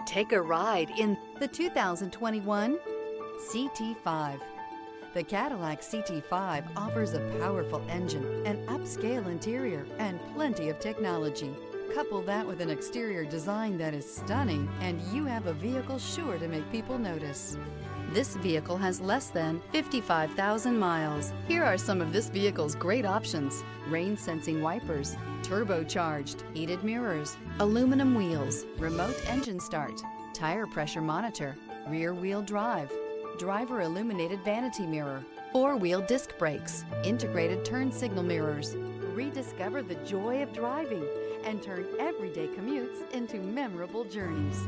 Take a ride in the 2021 CT5. The Cadillac CT5 offers a powerful engine, an upscale interior, and plenty of technology. Couple that with an exterior design that is stunning, and you have a vehicle sure to make people notice. This vehicle has less than 55,000 miles. Here are some of this vehicle's great options: rain-sensing wipers, turbocharged, heated mirrors, aluminum wheels, remote engine start, tire pressure monitor, rear-wheel drive, driver illuminated vanity mirror, four-wheel disc brakes, integrated turn signal mirrors. Rediscover the joy of driving and turn everyday commutes into memorable journeys.